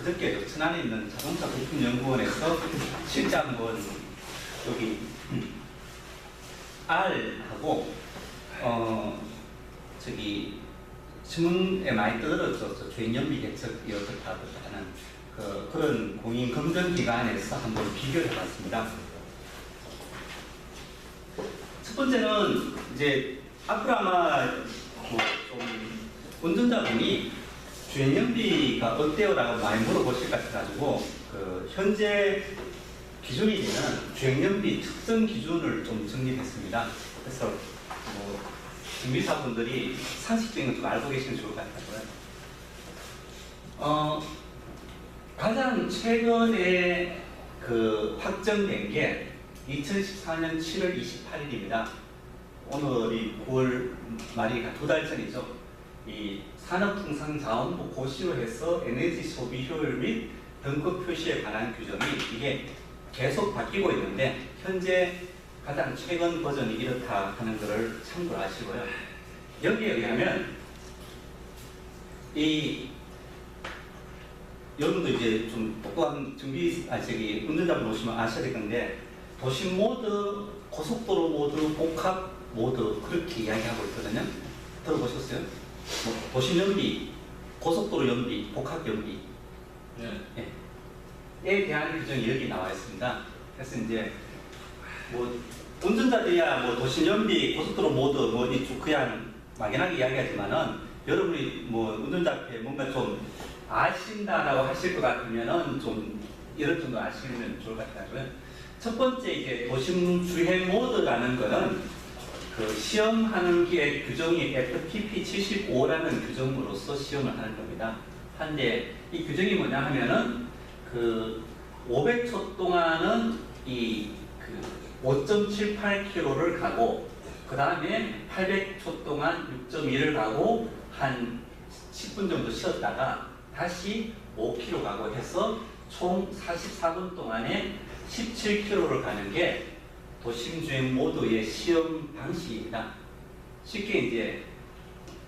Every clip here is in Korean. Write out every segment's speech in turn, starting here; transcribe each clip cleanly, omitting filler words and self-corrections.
그저께 천안에 있는 자동차 부품연구원에서 실제 한번 여기 R하고 저기 신문에 많이 떠들어져서 주행연비 개척이 어떻다 하는 그런 공인 검증기관에서 한번 비교를 해봤습니다. 첫 번째는 이제 앞으로 아마 좀 운전자분이 주행연비가 어때요라고 많이 물어보실 것 같아가지고 현재 기준이 되는 주행연비 특정 기준을 좀 정립했습니다. 그래서 정비사분들이 상식적인 걸 좀 알고 계시면 좋을 것 같고요. 가장 최근에 확정된 게 2014년 7월 28일입니다. 오늘이 9월 말이니까 2달 전이죠. 이 산업통상자원부 고시로 해서 에너지 소비 효율 및 등급 표시에 관한 규정이 이게 계속 바뀌고 있는데 현재 가장 최근 버전이 이렇다 하는 것을 참고하시고요. 여기에 의하면 여러분도 이제 좀 똑똑한 운전자분 오시면 아셔야 될 건데 도심 모드, 고속도로 모드, 복합 모드 그렇게 이야기하고 있거든요. 들어보셨어요? 도심 연비, 고속도로 연비, 복합 연비. 네. 에 대한 규정이 여기 나와 있습니다. 그래서 이제 운전자들이야 도심 연비, 고속도로 모드 이쪽 그냥 막연하게 이야기하지만은 여러분이 운전자 앞에 뭔가 좀 아신다라고 하실 것 같으면은 좀 이런 정도 아시면 좋을 것 같아요. 첫 번째 이제 도심 주행 모드라는 거는 시험하는 게 규정이 FTP 75라는 규정으로서 시험을 하는 겁니다. 한데 이 규정이 뭐냐 하면은 500초 동안은 5.78km를 가고 그 다음에 800초 동안 6.1을 가고 한 10분 정도 쉬었다가 다시 5km 가고 해서 총 44분 동안에 17km를 가는 게 도심주행 모드의 시험 방식입니다. 쉽게 이제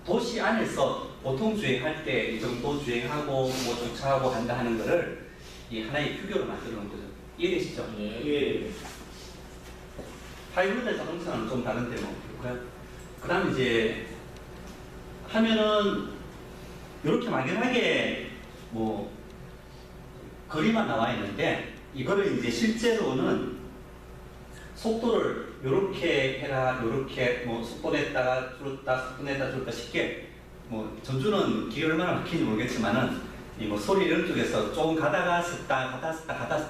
도시 안에서 보통 주행할 때 이 정도 주행하고 주차하고 한다 하는 거를 이 하나의 규격으로 만들어 놓은 거죠. 이해되시죠? 예. 하이브리드 자동차는 좀 다른데 그 다음 이제 하면은 이렇게 막연하게 거리만 나와 있는데 이거를 이제 실제로는 속도를 이렇게 해라, 이렇게 속도 냈다가 줄였다, 속도 냈다 줄였다 쉽게 전주는 길이 얼마나 막히는지 모르겠지만은 소리 이런 쪽에서 조금 가다가 섰다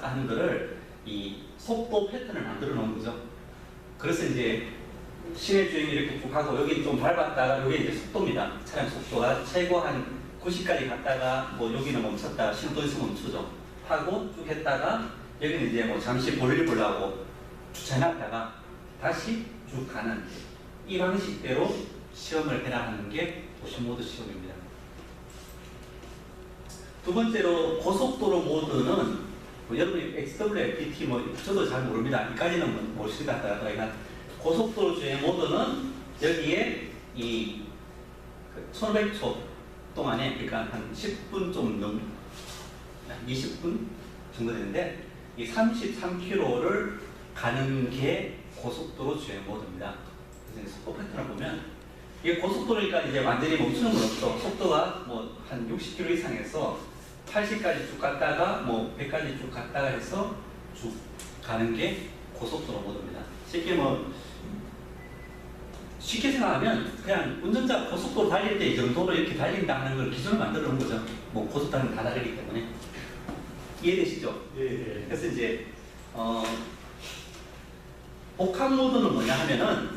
하는 거를 이 속도 패턴을 만들어 놓은 거죠. 그래서 이제 시내 주행이 이렇게 쭉 하고 여기 좀 밟았다가 여기 이제 속도입니다. 차량 속도가 최고 한 90까지 갔다가 여기는 멈췄다가 신도에서 멈추죠. 하고 쭉 했다가 여기는 이제 잠시 볼일 보려고 주차해놨다가 다시 쭉 가는 이 방식대로 시험을 해라 하는 게 도심모드 시험입니다. 두 번째로 고속도로 모드는 여러분이 XWFT 저도 잘 모릅니다. 이까지는 모르실 것 같다가 고속도로 주행 모드는 여기에 이 1500초 동안에 그러니까 한 10분 좀 넘 20분 정도 되는데 이 33km를 가는 게 고속도로 주행 모드입니다. 그래서 속도 패턴을 보면 이게 고속도로니까 이제 완전히 멈추는 건 없죠. 속도가 한 60km 이상에서 80까지 쭉 갔다가 100까지 쭉 갔다가 해서 쭉 가는 게 고속도로 모드입니다. 쉽게 생각하면 그냥 운전자 고속도로 달릴 때 이 정도로 이렇게 달린다 하는 걸 기준을 만들어 놓은 거죠. 고속도로는 다 다르기 때문에. 이해되시죠? 예. 그래서 이제 복합 모드는 뭐냐 하면은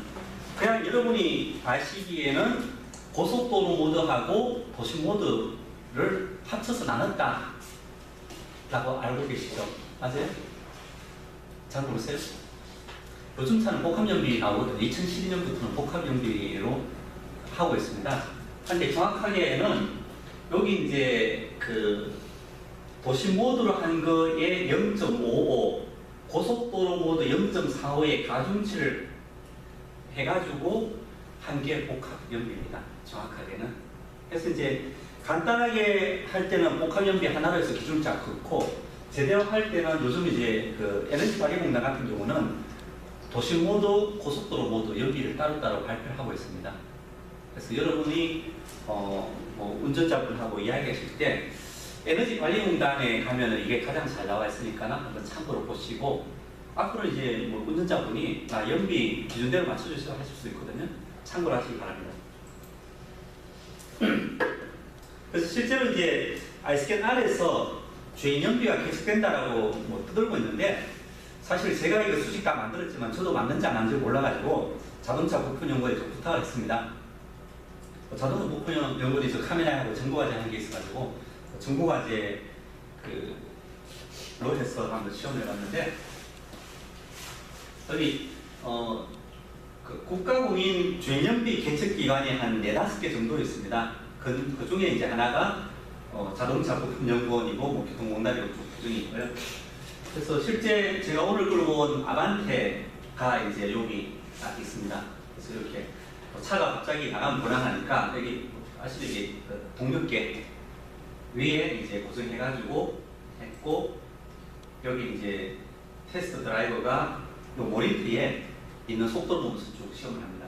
그냥 여러분이 아시기에는 고속도로 모드하고 도심 모드를 합쳐서 나눴다 라고 알고 계시죠? 맞아요? 잘 모르세요? 요즘 차는 복합연비 나오거든요. 2012년부터는 복합연비로 하고 있습니다. 근데 정확하게는 여기 이제 도심 모드로 한 거에 0.55, 고속도로 모드 0.45의 가중치를 해가지고 한 게 복합연비입니다. 정확하게는. 그래서 이제 간단하게 할 때는 복합연비 하나로 해서 기준자 긋고, 제대로 할 때는 요즘 이제 그 에너지 발휘공단 같은 경우는 도시 모두, 고속도로 모두 연비를 따로따로 발표를 하고 있습니다. 그래서 여러분이 뭐 운전자분하고 이야기하실 때 에너지 관리공단에 가면은 이게 가장 잘 나와 있으니까 한번 참고로 보시고, 앞으로 이제 뭐 운전자분이 연비 기준대로 맞춰주셔서 하실 수 있거든요. 참고로 하시기 바랍니다. 그래서 실제로 이제 아이스캔 R에서 주행 연비가 계속된다라고 뭐 떠들고 있는데, 사실 제가 이거 수직 다 만들었지만 저도 맞는지 안 맞는지 몰라가지고 자동차 부품연구원에 좀 부탁을 했습니다. 자동차 부품연구원이 저 카메라하고 정보과제 하는 게 있어가지고 정보과제 그로 해서 한번 시험을 해봤는데, 여기 그 국가공인 주행연비 계측기관이 한 4~5개 정도 있습니다. 그 중에 이제 하나가 자동차 부품연구원이고 뭐 교통공단이고 그중에 있고요. 그래서 실제 제가 오늘 끌고 온 아반떼가 이제 여기 딱 있습니다. 그래서 이렇게 차가 갑자기 나가면 불안하니까 여기 아시다시피 동력계 위에 이제 고정해가지고 했고, 여기 이제 테스트 드라이버가 요 모니터에 있는 속도를 보면서 쭉 시험을 합니다.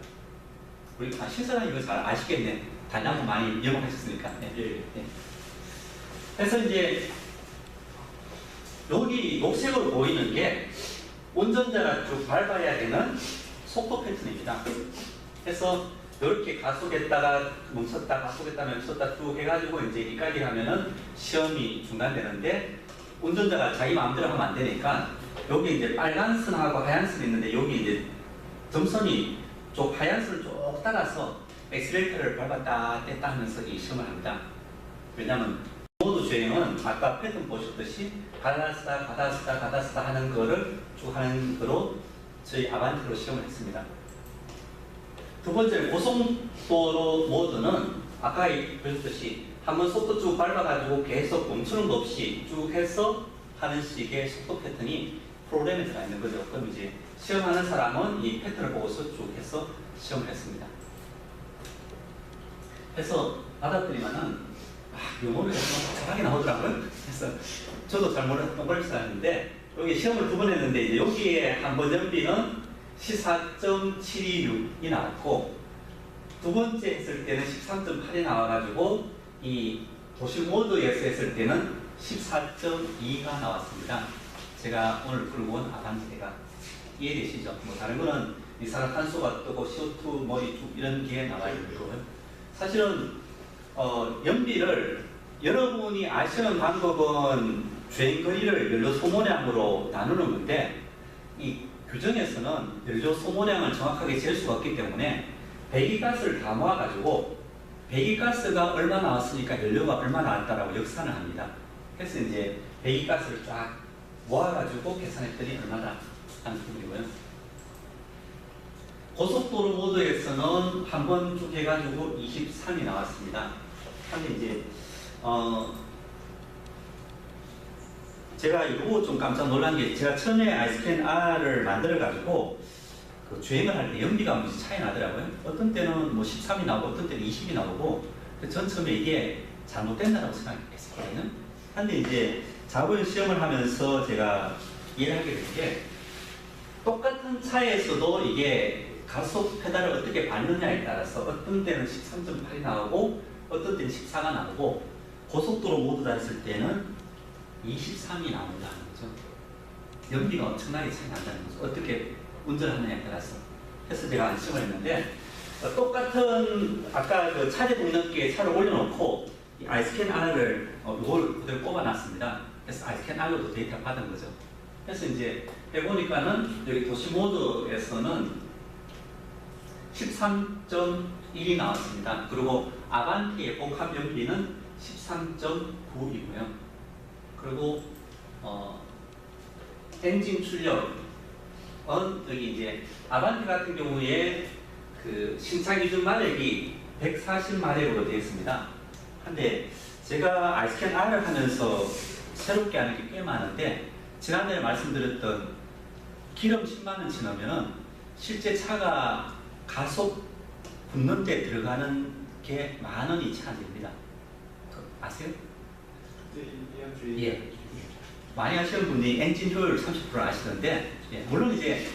우리 신사람 이거 잘 아시겠네. 다양하고 많이 이용하셨으니까. 네. 네. 그래서 이제 여기 녹색으로 보이는 게 운전자가 쭉 밟아야 되는 속도 패턴입니다. 그래서 이렇게 가속했다가 멈췄다, 가속했다, 멈췄다 쭉 해가지고 이제 이까지 가면은 시험이 중단되는데, 운전자가 자기 마음대로 하면 안 되니까 여기 이제 빨간 선하고 하얀 선이 있는데, 여기 이제 점선이 쪽 하얀 선을 쭉 따라서 엑셀레이터를 밟았다 뗐다 하면서 이 시험을 합니다. 왜냐하면 모두 주행은 아까 패턴 보셨듯이 가다쓰다 가다쓰다 가다쓰다 하는 거를 쭉 하는 거로 저희 아반떼로 시험을 했습니다. 두 번째는 고속도로 모드는 아까 보셨듯이 한번 속도 쭉 밟아가지고 계속 멈추는 거 없이 쭉 해서 하는 식의 속도 패턴이 프로그램에 들어가 있는 거죠. 그럼 이제 시험하는 사람은 이 패턴을 보고서 쭉 해서 시험을 했습니다. 해서 받았더니만은 영어를 잘하게 나오더라고요. 그래서 저도 잘 몰라서 동그라미였는데, 여기 시험을 2번 했는데 이제 여기에 한 번 연비는 14.726이 나왔고, 두 번째 했을 때는 13.8이 나와가지고 이 도시 모드에서 했을 때는 14.2가 나왔습니다. 제가 오늘 끌고 온 아반떼가 이해되시죠? 뭐 다른 거는 이산화탄소가 뜨고 CO2 뭐 이런 게 나와 있는 거고요. 사실은 연비를 여러분이 아시는 방법은 주행거리를 연료 소모량으로 나누는 건데, 이 규정에서는 연료 소모량을 정확하게 잴 수가 없기 때문에 배기가스를 다 모아가지고 배기가스가 얼마 나왔으니까 연료가 얼마 나왔다라고 역산을 합니다. 그래서 이제 배기가스를 쫙 모아가지고 계산했더니 얼마다 하는 부분이고요. 고속도로 모드에서는 한 번 쭉 해가지고 23이 나왔습니다. 근데 이제 제가 이거 좀 깜짝 놀란 게, 제가 처음에 아이스캔 R을 만들어가지고 그 주행을 할 때 연비가 무지 차이 나더라고요. 어떤 때는 뭐 13이 나오고 어떤 때는 20이 나오고, 전 처음에 이게 잘못된다고 생각했었거든요. 근데 이제 자본 시험을 하면서 제가 이해를 하게 된 게, 똑같은 차에서도 이게 가속 페달을 어떻게 밟느냐에 따라서 어떤 때는 13.8이 나오고 어떤 때는 14가 나오고, 고속도로 모드다 했을 때는 23이 나온다는 거죠. 연비가 엄청나게 차이 난다는 거죠. 어떻게 운전하느냐에 따라서. 그래서 제가 안심을 했는데, 똑같은 아까 그 차제 동력기에 차를 올려놓고 이 아이스캔 R을 이걸 그대로 꼽아놨습니다. 그래서 아이스캔 R로도 데이터 받은 거죠. 그래서 이제 해보니까는 여기 도시 모드에서는 13.1이 나왔습니다. 그리고 아반떼의 복합 연비는 13.9이고요. 그리고 엔진 출력은 여기 이제 아반떼 같은 경우에 그 신차 기준 마력이 140마력으로 되어 있습니다. 근데 제가 아이스캔 R을 하면서 새롭게 하는 게 꽤 많은데, 지난번에 말씀드렸던 기름 10만원치 넣으면은 실제 차가 가속 붙는 데 들어가는 게 10,000원이 채 안 됩니다. 아세요? 네, 예. 많이 하시는 분이 엔진 효율 30% 아시던데, 예. 물론 이제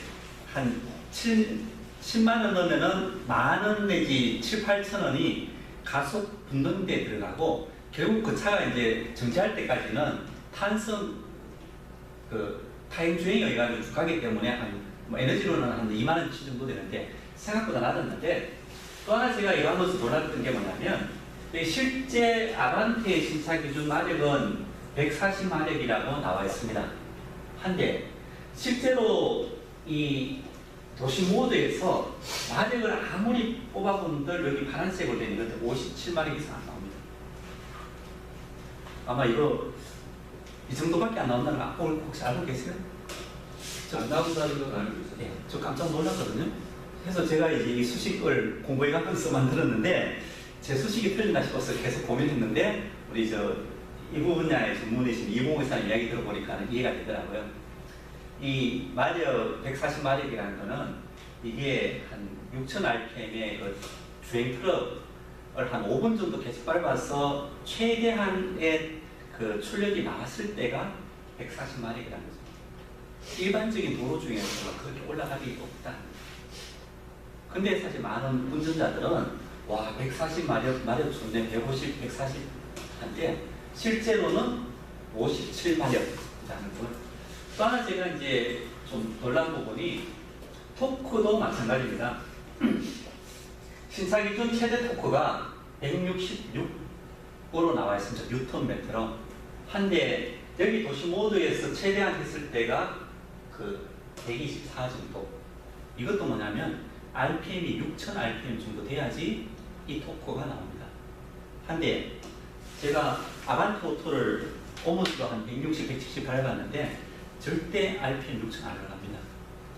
한 10만 원 넣으면은 만 원 내지 7, 8천 원이 가속 붙는데 들어가고, 결국 그 차가 이제 정지할 때까지는 탄성 타임 주행에 의해 가지고 가기 때문에 뭐 에너지로는 한 2만 원치 정도 되는데 생각보다 낮았는데, 또 하나 제가 이거 하면서 놀랐던 게 뭐냐면, 실제 아반떼의 신차 기준 마력은 140마력이라고 나와 있습니다. 한데 실제로 이 도시 모드에서 마력을 아무리 뽑아본들 여기 파란색으로 된 이것들 57마력 이상 안 나옵니다. 아마 이거 이 정도밖에 안 나온다는 거 혹시 알고 계세요? 안 나온다는 건 알고 있어요. 네, 저 깜짝 놀랐거든요. 그래서 제가 이제 이 수식을 공부해가면서 만들었는데, 제 수식이 틀린다 싶어서 계속 고민했는데, 우리 이 분야의 전문이신 이봉호 사님 이야기 들어보니까 이해가 되더라고요. 이 마력 140마력이라는 거는 이게 한 6000rpm의 그 주행 트럭을 한 5분 정도 계속 밟아서 최대한의 그 출력이 나왔을 때가 140마력이라는 거죠. 일반적인 도로 중에서 그렇게 올라가기 없다. 근데 사실 많은 운전자들은 와 140마력 좋네 150, 140 한데 실제로는 57마력이라는 거. 또 하나 제가 이제 좀 놀란 부분이 토크도 마찬가지입니다. 신차 기준 최대 토크가 166으로 나와 있습니다. 뉴턴미터로. 한데 여기 도시 모드에서 최대한 했을 때가 그 124 정도. 이것도 뭐냐면 RPM이 6000rpm 정도 돼야지 이 토크가 나옵니다. 한데 제가 아반떼 오토를 오모스로 한 160, 170 밟았는데 절대 RPM 6000 안 올라갑니다.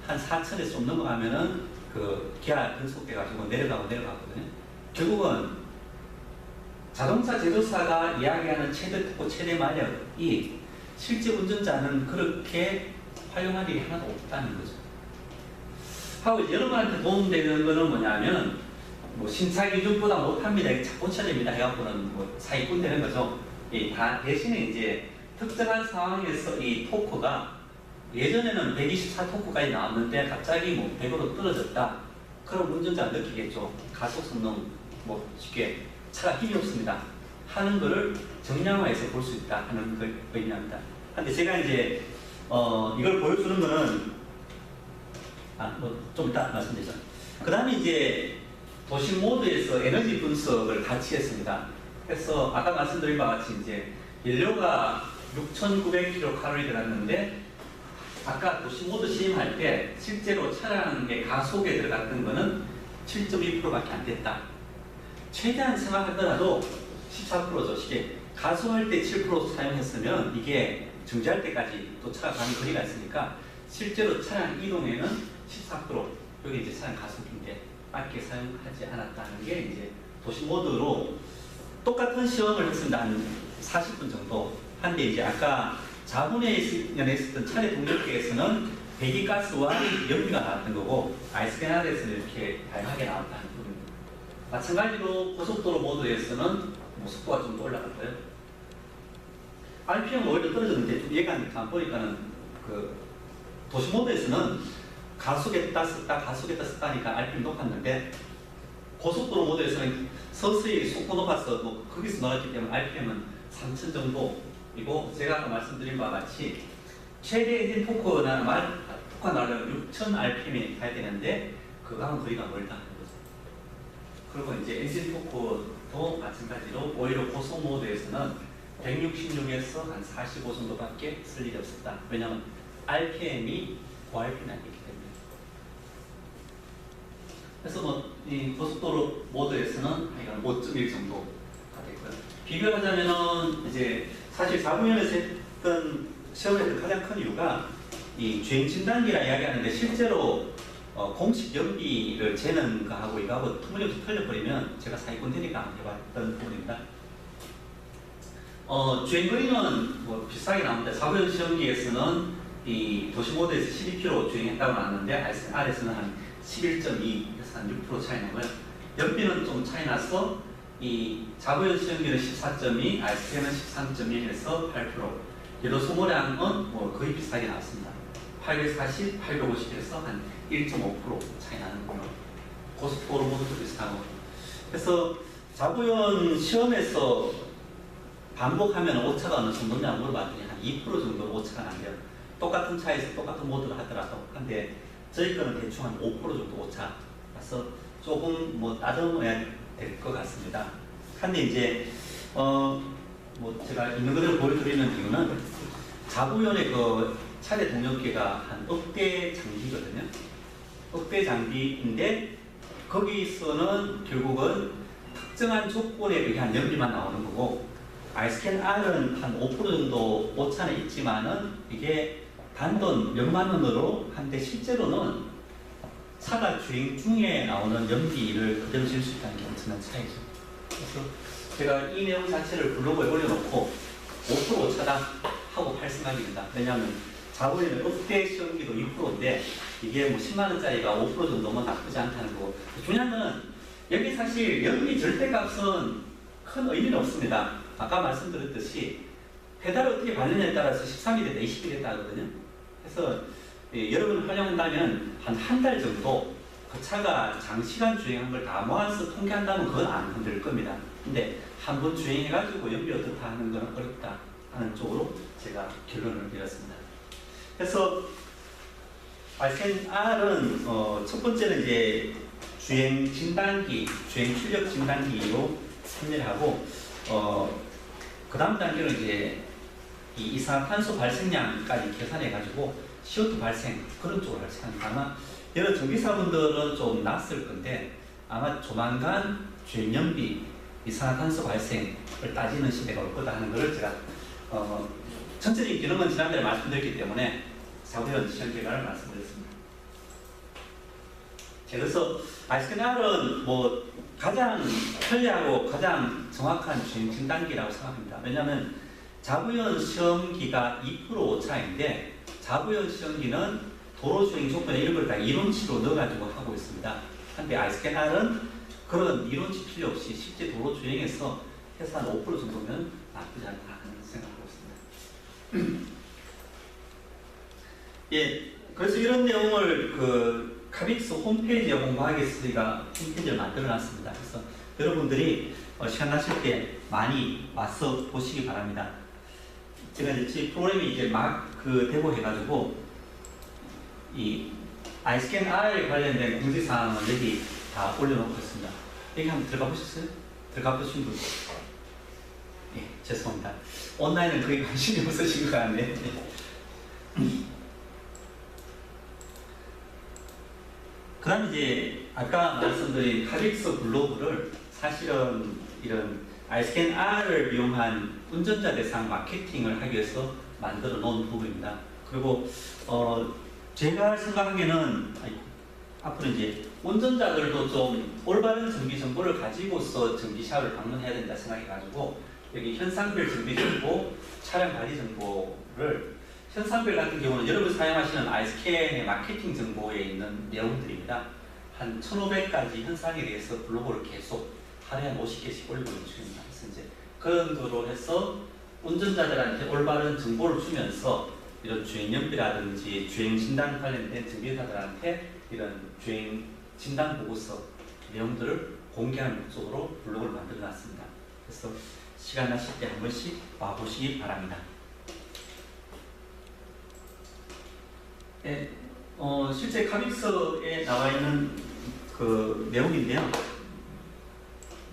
한 4000에서 좀 넘어가면은 그 기아 변속돼 가지고 내려가거든요. 결국은 자동차 제조사가 이야기하는 최대 토크, 최대 마력이 실제 운전자는 그렇게 활용할 일이 하나도 없다는 거죠. 하고 여러분한테 도움되는 거는 뭐냐면 뭐 신차 기준보다 못합니다. 이게 차 고쳐야 됩니다. 해갖고는 뭐 사기꾼 되는 거죠. 대신에 이제 특정한 상황에서 이 토크가 예전에는 124 토크까지 나왔는데 갑자기 뭐 100으로 떨어졌다. 그럼 운전자 느끼겠죠. 가속 성능 뭐 쉽게 차가 힘이 없습니다. 하는 거를 정량화해서 볼 수 있다 하는 걸 의미합니다. 근데 제가 이제 이걸 보여주는 거는 뭐 좀 이따 말씀드리죠. 그 다음에 이제 도시 모드에서 에너지 분석을 같이 했습니다. 그래서 아까 말씀드린 바와 같이 이제 연료가 6,900kcal 들어갔는데 아까 도시 모드 시행할 때 실제로 차량의 가속에 들어갔던 거는 7.2%밖에 안 됐다. 최대한 생각하더라도 14%죠. 이게 가속할 때 7% 사용했으면 이게 정지할 때까지 또 차가 가는 거리가 있으니까 실제로 차량 이동에는 14% 여기 이제 차량 가속인데 밖에 사용하지 않았다는 게 이제 도시 모드로 똑같은 시험을 했습니다. 한 40분 정도. 한데 이제 아까 자분해에 있었던 차례 동력계에서는 배기가스와 연비가 나왔던 거고 아이스페날에서는 이렇게 다양하게 나왔다는 부분입니다. 마찬가지로 고속도로 모드에서는 뭐 속도가 좀 더 올라갈 거예요. RPM은 오히려 떨어졌는데 좀 이해가 안 보니까는 그 도시 모드에서는 가속했다 썼다 하니까 RPM 높았는데 고속도로 모드에서는 서서히 속도 높아서 뭐 거기서 나왔기 때문에 RPM은 3000 정도이고 제가 아까 말씀드린 바와 같이 최대 엔진 토크가 나려면 6000rpm이 가야 되는데 그거하고는 거리가 멀다 하는 거죠. 그리고 이제 엔진 토크도 마찬가지로 오히려 고속 모드에서는 166에서 한 45 정도밖에 쓸 일이 없었다. 왜냐하면 RPM이 고RPM이 아니기 때문에. 그래서 뭐 이 고속도로 모드에서는 5.1 정도가 됐고요. 비교하자면은 이제 사실 4분면에서 했던 시험에서 가장 큰 이유가 이 주행 진단기라 이야기하는데 실제로 공식 연비를 재는 거하고 이거하고 터무니없이 틀려버리면 제가 사기꾼 되니까 안 해봤던 부분입니다. 주행거리는 뭐 비슷하게 나오는데 4분 시험기에서는 이 도시 모드에서 12km 주행했다고 나왔는데 RS는 한 11.2에서 한 6% 차이 나고요. 연비는 좀 차이 나서 이 자부연 시험기는 14.2, ISK는 13.1에서 8%. 얘도 소모량은 뭐 거의 비슷하게 나왔습니다. 840, 850에서 한 1.5% 차이 나는 거요. 고스포로 모두 비슷하고. 그래서 자부연 시험에서 반복하면 오차가 어느 정도냐 물어봤더니 한 2% 정도 오차가 난대요. 똑같은 차에서 똑같은 모드를 하더라도. 근데 저희 거는 대충 한 5% 정도 오차. 그래서 조금 뭐 따져봐야 될 것 같습니다. 근데 이제 뭐 제가 있는 그대로 보여드리는 이유는 자부연의 그 차례 동력계가 한 억대 장비거든요. 억대 장비인데 거기서는 결국은 특정한 조건에 의한 연비만 나오는 거고 아이스캔 R은 한 5% 정도 오차는 있지만은 이게 단돈 몇만 원으로 한데 실제로는 차가 주행 중에 나오는 연비를 그대로 질 수 있다는 게 엄청난 차이죠. 그래서 제가 이 내용 자체를 블로그에 올려놓고 5% 오차다 하고 팔 생각입니다. 왜냐하면 자부에는 억대 시험기도 6%인데 이게 뭐 10만 원짜리가 5% 정도면 나쁘지 않다는 거고 중요한 건 여기 사실 연비 절대값은 큰 의미는 없습니다. 아까 말씀드렸듯이 페달을 어떻게 밟느냐에 따라서 13이 됐다 20이 됐다 하거든요. 그래서 여러분 활용한다면 한 달 정도 그 차가 장시간 주행한 걸 다 모아서 통계한다면 그건 안 흔들 겁니다. 근데 한 번 주행해가지고 연비 어떻다 하는 건 어렵다 하는 쪽으로 제가 결론을 내렸습니다. 그래서 알센 R은 첫 번째는 이제 주행 진단기, 주행 출력 진단기로 판매를 하고 그 다음 단계는 이제 이 이산화탄소 발생량까지 계산해가지고 CO2 발생 그런 쪽으로 할 생각입니다. 아마 여러 전기사분들은 좀 낯설 건데 아마 조만간 주행연비, 이산화탄소 발생을 따지는 시대가 올 거다 하는 것을 제가 전체적인 기능은 지난달에 말씀드렸기 때문에 자부연 시험 결과를 말씀드렸습니다. 그래서 아이스크날은 뭐 가장 편리하고 가장 정확한 주행 진단기라고 생각합니다. 왜냐하면 자부연 시험기가 2% 오차인데 자부연 시험기는 도로 주행 조건에 이런 걸 다 이론치로 넣어가지고 하고 있습니다. 한데 아이스크날은 그런 이론치 필요 없이 실제 도로 주행에서 해서 한 5% 정도면 나쁘지 않다 하는 생각하고 있습니다. 예, 그래서 이런 내용을 그 카빅스 홈페이지에 공부하겠으니까 홈페이지를 만들어놨습니다. 그래서 여러분들이 시간 나실 때 많이 와서 보시기 바랍니다. 제가 이제 프로그램이 이제 막 되고 해가지고 이 아이스캔 R에 관련된 공지사항은 여기 다 올려놓고 있습니다. 여기 한번 들어가 보셨어요? 들어가 보신 분? 예, 죄송합니다. 온라인은 거의 관심이 없으신 것 같네. 그 다음 이제 아까 말씀드린 카빅스 블로그를 사실은 이런 아이스캔 R을 이용한 운전자 대상 마케팅을 하기 위해서 만들어 놓은 부분입니다. 그리고 제가 생각하기에는 앞으로 이제 운전자들도 좀 올바른 정비 정보를 가지고서 정비샵을 방문해야 된다 생각해가지고 여기 현상별 정비 정보, 차량 관리 정보를 현상별 같은 경우는 여러분 사용하시는 아이스캔의 마케팅 정보에 있는 내용들입니다. 한 1,500가지 현상에 대해서 블로그를 계속 하루에 한 50개씩 올리고 있는 중입니다. 그래서 이제 그런 거로 해서 운전자들한테 올바른 정보를 주면서 이런 주행연비라든지 주행 진단 관련된 정비사들한테 이런 주행 진단 보고서 내용들을 공개하는 목적으로 블로그를 만들어 놨습니다. 그래서 시간 나실 때 한 번씩 와보시기 바랍니다. 네, 실제 카빅스에 나와 있는 그 내용인데요.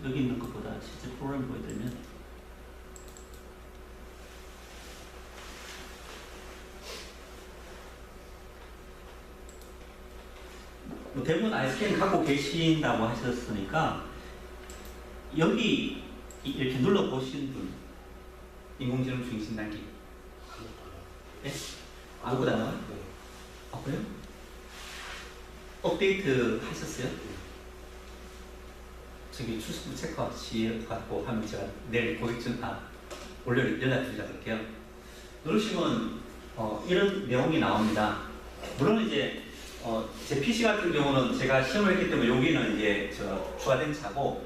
여기 있는 것보다 실제 프로그램 보여드리면 대부분 아이스캔 갖고 계신다고 하셨으니까 여기 이렇게 눌러보신 분 인공지능 주행 진단기 네? 아무것도 안 나와요? 아 그래요? 업데이트 하셨어요? 저기 출석부 체크아웃 갖고 하면 제가 내일 고객증 월요일 연락드릴게요. 누르시면 이런 내용이 나옵니다. 물론 이제 제 PC 같은 경우는 제가 시험을 했기 때문에 여기는 이제 추가된 차고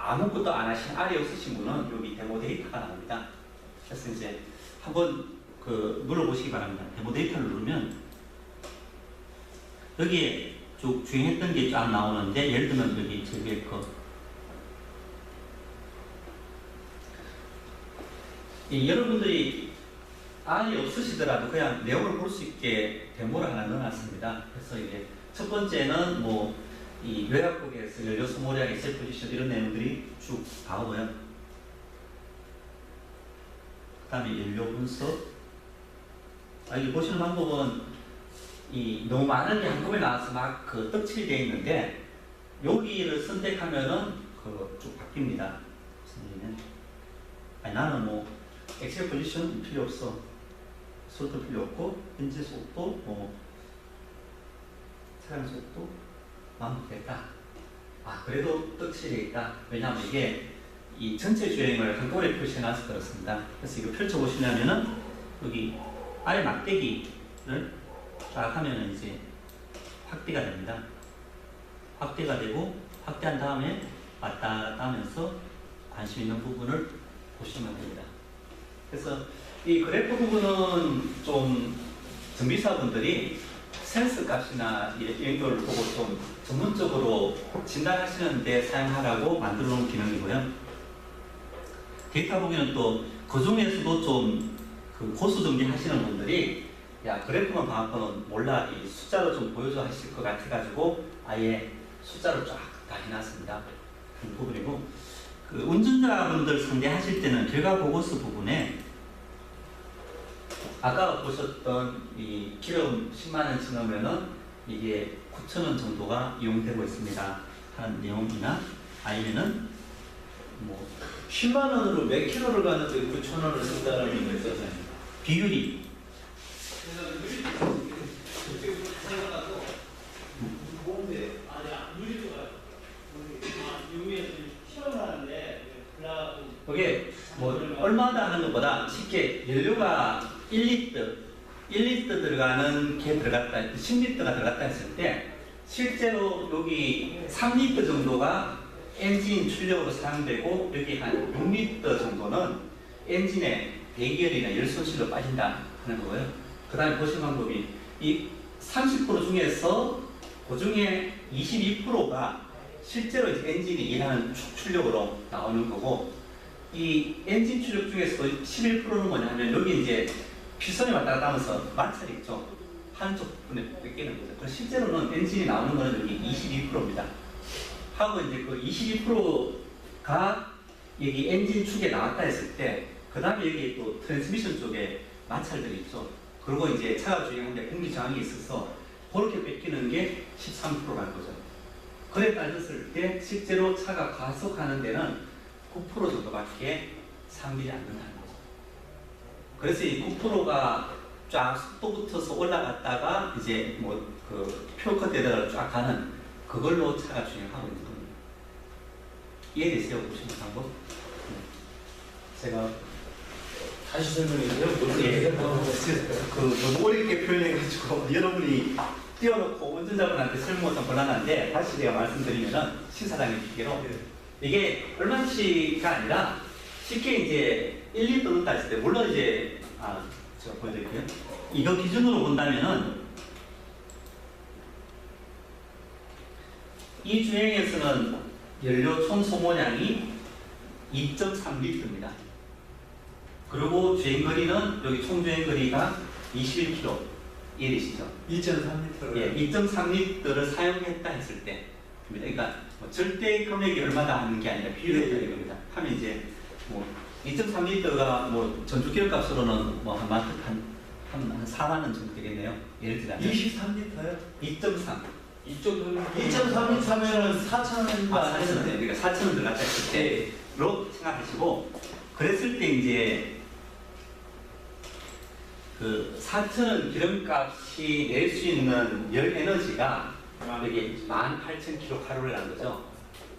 아무것도 안 하신 알이 없으신 분은 여기 데모 데이터가 나옵니다. 그래서 이제 한번 눌러보시기 바랍니다. 데모 데이터를 누르면 여기에 쭉 주행했던 게 쫙 나오는데, 예를 들면 여기 저기에 여러분들이 알이 없으시더라도 그냥 내용을 볼 수 있게 데모를 하나 넣어놨습니다. 그래서 이게 첫 번째는 이 외곽국에서 연료 소모량, 엑셀 포지션 이런 내용들이 쭉 나오고요. 그 다음에 연료 분석. 여기 보시는 방법은 너무 많은 게 한꺼번에 나와서 막 떡칠이 되어 있는데, 여기를 선택하면은 쭉 바뀝니다. 나는 엑셀 포지션 필요 없어. 속도 필요 없고, 현재 속도, 차량 속도, 됐다. 그래도 떡칠이 있다. 왜냐하면 이게 이 전체 주행을 한꺼번에 표시해놔서 그렇습니다. 그래서 이거 펼쳐보시려면은 여기 아래 막대기를 쫙 하면은 이제 확대가 됩니다. 확대가 되고, 확대한 다음에 왔다 갔다 하면서 관심 있는 부분을 보시면 됩니다. 그래서 이 그래프 부분은 좀 정비사분들이 센스 값이나 이런 걸 보고 좀 전문적으로 진단하시는 데 사용하라고 만들어 놓은 기능이고요. 데이터 보기는 또 그 중에서도 좀 고수 정비 하시는 분들이 그래프만 봐갖고는 몰라, 이 숫자로 좀 보여줘 하실 것 같아가지고 아예 숫자로 쫙 다 해놨습니다. 그 부분이고, 운전자분들 상대하실 때는 결과 보고서 부분에 아까 보셨던 이 기름 10만원치 넣으면은 이게 9,000원 정도가 이용되고 있습니다 하는 내용이나, 아니면은 10만 원으로 몇 킬로를 가는데 9,000원을 쓴다라는 거 있잖아요. 비율이 그게 얼마다 하는 것보다 쉽게 연료가 1리터 들어가는 게 들어갔다, 10리터가 들어갔다 했을 때 실제로 여기 3리터 정도가 엔진 출력으로 사용되고, 여기 한 6리터 정도는 엔진의 배기열이나 열 손실로 빠진다 하는 거고요. 그 다음에 보시는 방법이 이 30% 중에서 그 중에 22%가 실제로 이제 엔진이 일하는 출력으로 나오는 거고, 이 엔진 출력 중에서도 11%는 뭐냐면 여기 이제 필선이 왔다 갔다 하면서 마찰이 있죠. 한쪽 부분에 뺏기는 거죠. 그래서 실제로는 엔진이 나오는 거는 여기 22%입니다. 하고 이제 그 22%가 여기 엔진 축에 나왔다 했을 때, 그 다음에 여기 또 트랜스미션 쪽에 마찰들이 있죠. 그리고 이제 차가 주행하는데 공기 저항이 있어서 그렇게 뺏기는 게 13%라는 거죠. 그래 따졌을 때 실제로 차가 가속하는 데는 9% 정도밖에 상비지 않는다는 거죠. 그래서 이 9%가 쫙 속도 붙어서 올라갔다가 이제 표컷대다가 쫙 가는 그걸로 차가 주행하고 있는 겁니다. 이해되세요? 보시는 방법? 제가 다시 설명해 주세요. 예, 너무 어렵게 표현해가지고 여러분이 띄워놓고 운전자분한테 설명은 좀 곤란한데, 다시 제가 말씀드리면은 신사장의 기계로 이게 얼마치가 아니라 쉽게 이제 1리터 넣었다 했을 때, 물론 이제 제가 보여드릴게요. 이거 기준으로 본다면은 이 주행에서는 연료 총 소모량이 2.3리터입니다. 그리고 주행거리는 여기 총 주행거리가 21km 이해되시죠? 2.3리터를. 예, 2.3리터를 사용했다 했을 때, 그러니까 절대 금액이 얼마다 하는 게 아니라 비율을 얘기하는 겁니다. 하면 이제 2.3리터가 전주 기름값으로는 한 4만 원 정도 되겠네요. 예를 들자면 23리터요? 2.3. 2.3리터면은 4,000원인가 4,000원. 그러니까 4,000원 들어갔다 했을 때로 생각하시고, 그랬을 때 이제 4,000원 기름값이 낼 수 있는 열 에너지가 여기 18,000kcal라는 거죠.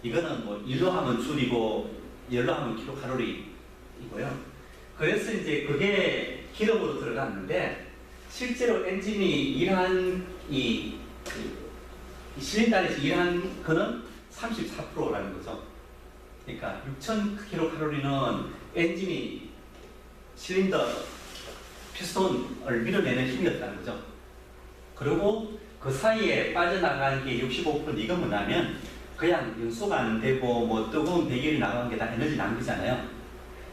이거는 일로 하면 줄이고 열로 하면 킬로칼로리이고요. 그래서 이제 그게 기름으로 들어갔는데, 실제로 엔진이 일한 이 실린더 안에서 일한 거는 34%라는 거죠. 그러니까 6,000kcal는 엔진이 실린더 피스톤을 밀어내는 힘이었다는 거죠. 그리고 그 사이에 빠져나간 게 65%. 이건 뭐냐면 그냥 연소가 안 되고 뭐 뜨거운 배기율이 나간 게 다 에너지 낭비잖아요.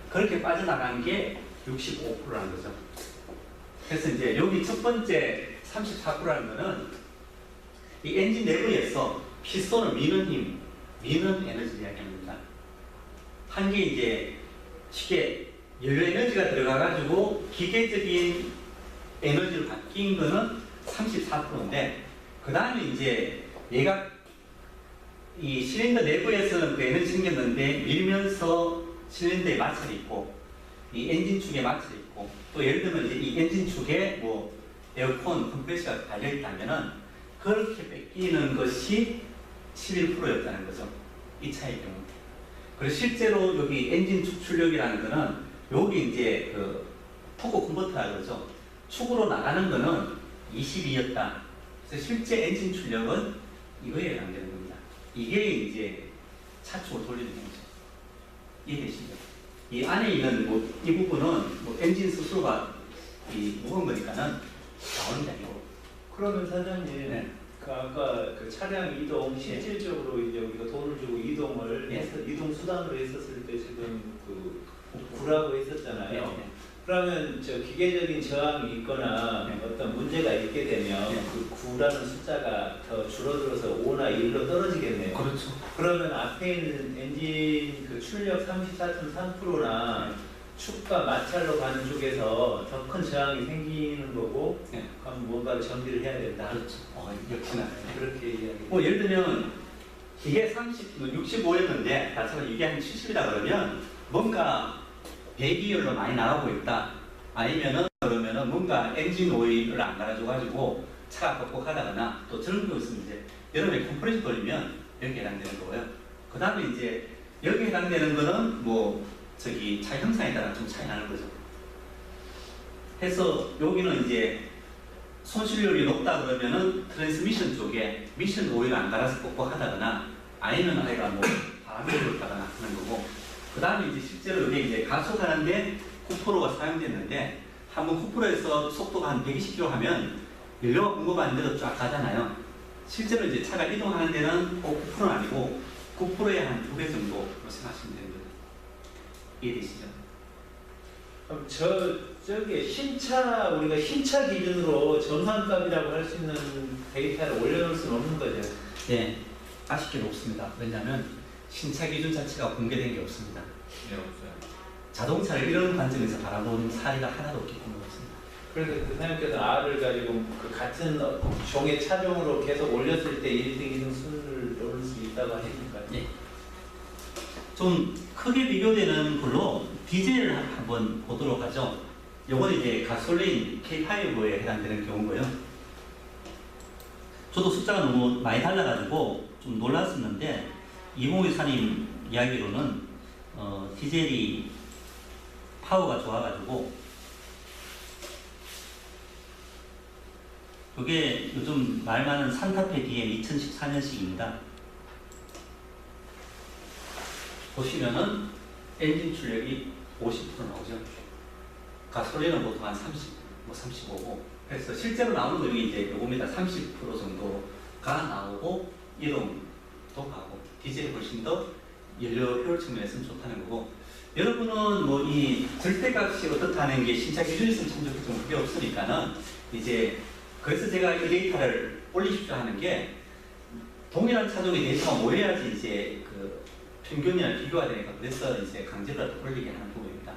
그렇게 빠져나간 게 65%라는 거죠. 그래서 이제 여기 첫 번째 34%라는 거는 이 엔진 내부에서 피스톤을 미는 힘, 미는 에너지를 이야기합니다. 한 게 이제 쉽게 연료 에너지가 들어가가지고 기계적인 에너지로 바뀐 거는 34%인데, 그 다음에 이제 얘가 이 실린더 내부에서는 그 에너지 생겼는데 밀면서 실린더에 마찰이 있고 이 엔진 축에 마찰이 있고, 또 예를 들면 이제 이 엔진 축에 뭐 에어컨 컴프레셔가 달려있다면은 그렇게 뺏기는 것이 11%였다는 거죠. 이 차의 경우. 그리고 실제로 여기 엔진 축 출력이라는 거는 여기 이제 그 토크 컨버터라고 그러죠. 축으로 나가는 거는 22였다. 그래서 실제 엔진 출력은 이거에 해당되는 겁니다. 이게 이제 차축을 돌리는 경우죠. 이해되시죠? 이 안에 있는 뭐 이 부분은 뭐 엔진 스스로가 이 무거운 거니까는 나오는 게 아니고. 그러면 사장님, 네. 그 아까 그 차량 이동 실질적으로 이제 우리가 돈을 주고 이동을 네. 이동 수단으로 했었을 때 지금 그 구라고 했었잖아요. 네. 그러면 저 기계적인 저항이 있거나 네. 어떤 문제가 있게 되면 네. 그 9라는 숫자가 더 줄어들어서 5나 1로 떨어지겠네요. 그렇죠. 그러면 앞에 있는 엔진 그 출력 34.3%나 축과 마찰로 가는 쪽에서 더 큰 저항이 생기는 거고, 네. 그럼 뭔가를 정비를 해야 된다. 그렇죠. 역시나. 그렇게 이야기. 뭐 예를 들면 이게 65였는데 다처럼 이게 한 70이다 그러면 뭔가 배기율로 많이 나가고 있다. 아니면은 그러면은 뭔가 엔진 오일을 안 갈아줘가지고 차가 뻑뻑하다거나, 또 저런 거 있으면 이제 여름에 컴프레셔 돌리면 여기에 해당되는 거고요. 그 다음에 이제 여기에 해당되는 거는 뭐 저기 차 형상에 따라 좀 차이 나는 거죠. 해서 여기는 이제 손실률이 높다 그러면은 트랜스미션 쪽에 미션 오일 안 갈아서 뻑뻑하다거나, 아니면 아이가 뭐 바람이 불었다거나 하는 거고, 그 다음에 이제 실제로 이게 이제 가속하는데 쿠프로가 사용됐는데, 한번 쿠프로에서 속도가 한 120km 하면 연료가 공급하는데도 쫙 가잖아요. 실제로 이제 차가 이동하는 데는 꼭 쿠프로는 아니고 9%의 한 2배 정도로 생각하시면 되는 거예요. 이해되시죠? 그럼 저기 신차, 우리가 신차 기준으로 정상값이라고 할 수 있는 데이터를 올려놓을 수는 없는 거죠. 네, 아쉽게도 없습니다. 왜냐하면 신차 기준 자체가 공개된 게 없습니다. 네, 없어요. 자동차를 이런 관점에서 바라보는 사례가 하나도 없기 때문에 없습니다. 그래서 그 사장님께서는 R을 가지고 그 같은 종의 차종으로 계속 올렸을 때 1등, 2등 순위를 넣을 수 있다고 하시니까요. 예. 좀 크게 비교되는 걸로 디젤을 한번 보도록 하죠. 요건 이제 가솔린 K5에 해당되는 경우고요. 저도 숫자가 너무 많이 달라가지고 좀 놀랐었는데, 이봉희사님 이야기로는 디젤이 파워가 좋아가지고, 이게 요즘 말 많은 산타페 DM 2014년식입니다. 보시면은 엔진 출력이 50% 나오죠. 가솔린은 보통 한 30, 뭐 35고. 그래서 실제로 나오는 거 여기 이제 요겁니다. 30% 정도가 나오고 이동도 가고, 디젤이 훨씬 더 연료 효율 측면에서는 좋다는 거고. 여러분은 뭐 이 절대값이 어떻다는 게 신차 기준에서는 참 좀 그게 없으니까는 이제, 그래서 제가 이 데이터를 올리십시오 하는 게, 동일한 차종의 데이터가 모여야지 이제 그 평균이랑 비교가 되니까, 그래서 이제 강제로 올리게 하는 부분입니다.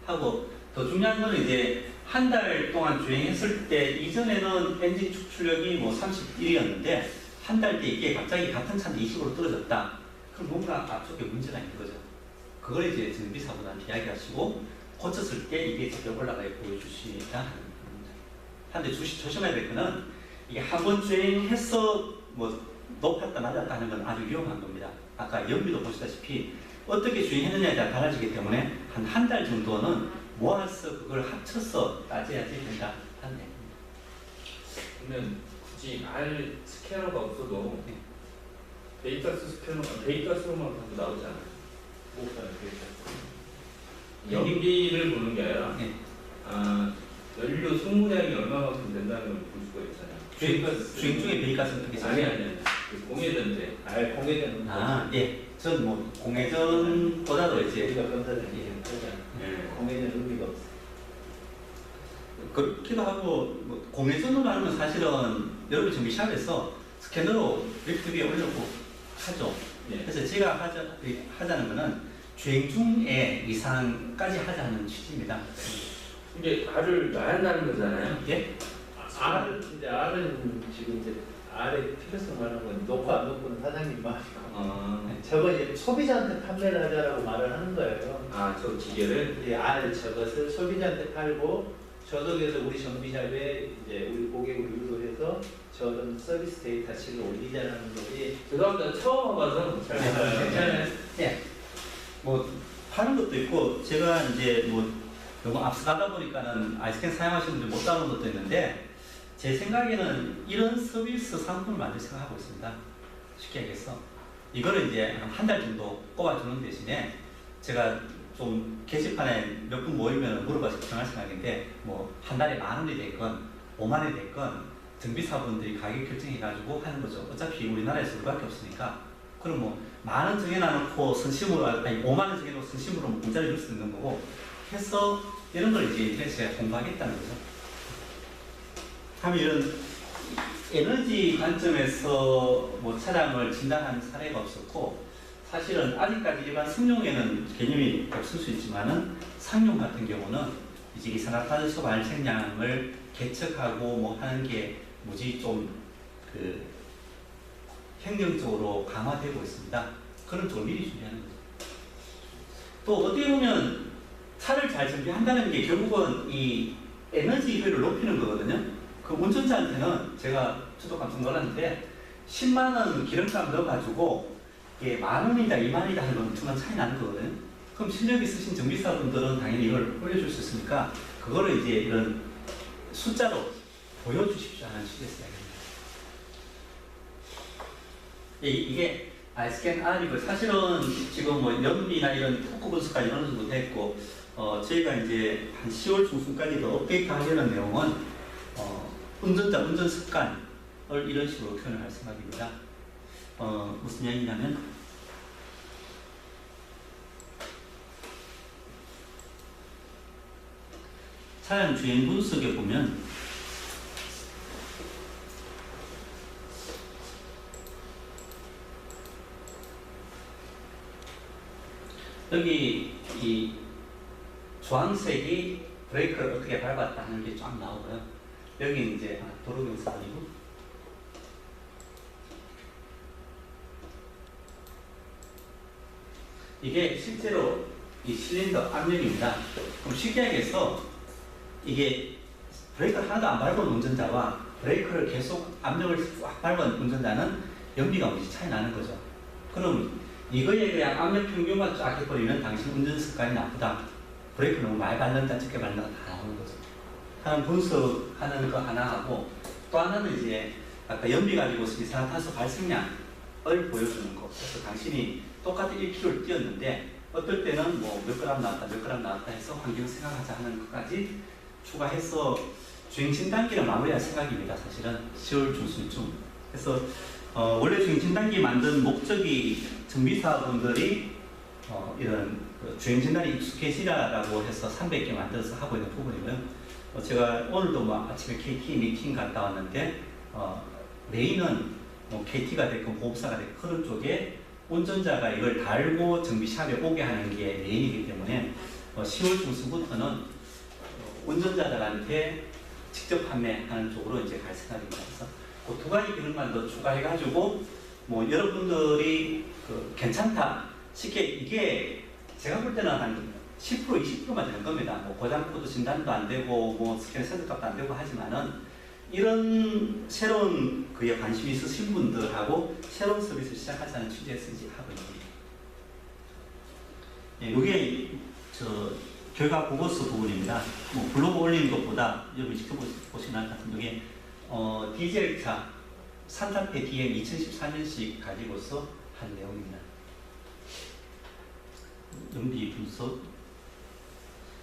하고, 더 중요한 거는 이제 한 달 동안 주행했을 때, 이전에는 엔진 축출력이 뭐 31이었는데 한 달 뒤에 이게 갑자기 같은 차인데 20으로 떨어졌다. 그럼 뭔가 앞쪽에 문제가 있는 거죠. 그걸 이제 정비사보다는 이야기하시고, 고쳤을 때 이게 제대로 올라가 보여주시라 하는 겁니다. 한데 조심해야 될 거는, 이게 한 번 주행해서 뭐 높았다 낮았다 하는 건 아주 위험한 겁니다. 아까 연비도 보시다시피 어떻게 주행했느냐에 따라 달라지기 때문에 한 달 정도는 모아서 그걸 합쳐서 따져야지 된다 하는 얘기입니다. 그러면 굳이 R 스캐너가 없어도 네. 데이터스 스캐너가 데이터스로만 봐도 나오지 않아요? 목표는 그랬죠. 연비를 보는 게 아니라 예. 연료 소모량이 얼마만큼 된다는 걸 볼 수가 있잖아요. 주행 중에 배기가스는 어떻게 아니 공회전제. 공개되는 예. 전 뭐 공회전보다도 이제 우리가 검사들이 예. 공개되는 의미가 없어. 그렇기도 하고 뭐 공회전으로 하면 사실은 여러분 지금 샵에서 스캐너로 리프트 위에 올려고 하죠. 예. 그래서 제가 하자는 거는 주행 중에 이상까지 하자는 취지입니다. 이게 R을 놔야 한다는 거잖아요. 예? R은 지금 이제 R의 필요성 말하는 건 놓고 안 놓고는 사장님 말이고 저거 이제 소비자한테 판매를 하자라고 말을 하는 거예요. 저 기계를 이제 R 저것을 소비자한테 팔고 저쪽에서 우리 정비샵에 이제 우리 고객을 유도해서 저런 서비스 데이터치를 올리자는 거지. 죄송합니다. 처음 와봐서 잘 몰라요. 괜찮아요. 예. 뭐 파는 것도 있고 제가 이제 뭐 너무 앞서가다 보니까는 아이스캔 사용하시는 분들 못 따는 것도 있는데 제 생각에는 이런 서비스 상품을 만들 생각하고 있습니다. 쉽게 얘기해서 이거를 이제 한 달 정도 꼽아주는 대신에 제가 좀 게시판에 몇 분 모이면 물어봐서 정할 생각인데 뭐 한 달에 10,000원이 됐건 50,000원이 됐건 정비사분들이 가격 결정해가지고 하는 거죠. 어차피 우리나라에서 우리밖에 없으니까. 그럼 뭐 10,000원 정해놔놓고 선심으로 아니 50,000원 정해놓고 선심으로 문자를 줄 수 있는 거고 해서 이런 걸 이제 인터넷에 공부하겠다는 거죠. 하면 이런 에너지 관점에서 뭐 차량을 진단하는 사례가 없었고 사실은 아직까지 일반 승용에는 개념이 없을 수 있지만은 상용 같은 경우는 이제 이산화탄소 발생량을 계측하고 뭐 하는 게 무지 좀 그 행정적으로 강화되고 있습니다. 그런 쪽을 미리 준비하는 거죠. 또 어떻게 보면 차를 잘 준비한다는 게 결국은 이 에너지 효율을 높이는 거거든요. 그 운전자한테는 제가 저도 깜짝 놀랐는데 10만 원 기름값 넣어가지고 이게 10,000원이다 20,000원이다 하는 건 엄청난 차이 나는 거거든요. 그럼 실력 있으신 정비사분들은 당연히 이걸 올려줄 수 있으니까 그거를 이제 이런 숫자로 보여주십시오 하는 취지였어요. 이게 아이스캔 R이고 사실은 지금 뭐 연비나 이런 토크 분석까지 어느 정도 됐고 저희가 이제 한 10월 중순까지도 업데이트 하려는 내용은 운전자 운전 습관을 이런 식으로 표현을 할 생각입니다. 무슨 얘기냐면 차량 주행 분석에 보면 여기 이 주황색이 브레이크를 어떻게 밟았다 하는 게 쫙 나오고요. 여기 이제 도로경사이고 이게 실제로 이 실린더 압력입니다. 그럼 쉽게 얘기해서 이게 브레이크를 하나도 안 밟은 운전자와 브레이크를 계속 압력을 꽉 밟은 운전자는 연비가 무지 차이 나는 거죠. 그럼 이거에 그냥 압력 평균만 쫙 해버리면 당신 운전 습관이 나쁘다. 브레이크 너무 많이 밟는다, 적게 밟는다 다 나오는 거죠. 하는 분석하는 거 하나 하고 또 하나는 이제 아까 연비 가지고 이산화탄소 발생량을 보여주는 거. 그래서 당신이 똑같은 1km를 뛰었는데 어떨 때는 뭐 몇 그램 나왔다, 몇 그램 나왔다 해서 환경 생각하자 하는 것까지 추가해서 주행 진단기를 마무리할 생각입니다. 사실은 10월 중순쯤. 그래서 원래 주행 진단기 만든 목적이 정비사분들이 이런 주행 진단이 익숙해지라고 해서 300개 만들어서 하고 있는 부분이고요. 제가 오늘도 뭐 아침에 KT 미팅 갔다 왔는데 메인은 뭐 KT가 됐건 보험사가 됐건 그런 쪽에 운전자가 이걸 달고 정비샵에 오게 하는 게 메인이기 때문에 10월 중순부터는 운전자들한테 직접 판매하는 쪽으로 이제 갈 생각입니다. 그래서 그 두 가지 기능만 더 추가해가지고 뭐 여러분들이 괜찮다 쉽게 이게 제가 볼 때는 한 10% 20%만 되는 겁니다. 뭐 고장코드 진단도 안 되고 뭐 스캔 센서값도 안 되고 하지만은 이런 새로운 그에 관심이 있으신 분들하고 새로운 서비스를 시작하자는 취지에서 이제 하고 있습니다. 예, 이게 저 결과 보고서 부분입니다. 뭐 블로그 올리는 것보다 여러분 지켜보시면 알 것 같은데 디젤차 산타페 DM 2014년식 가지고서 한 내용입니다. 연비 분석.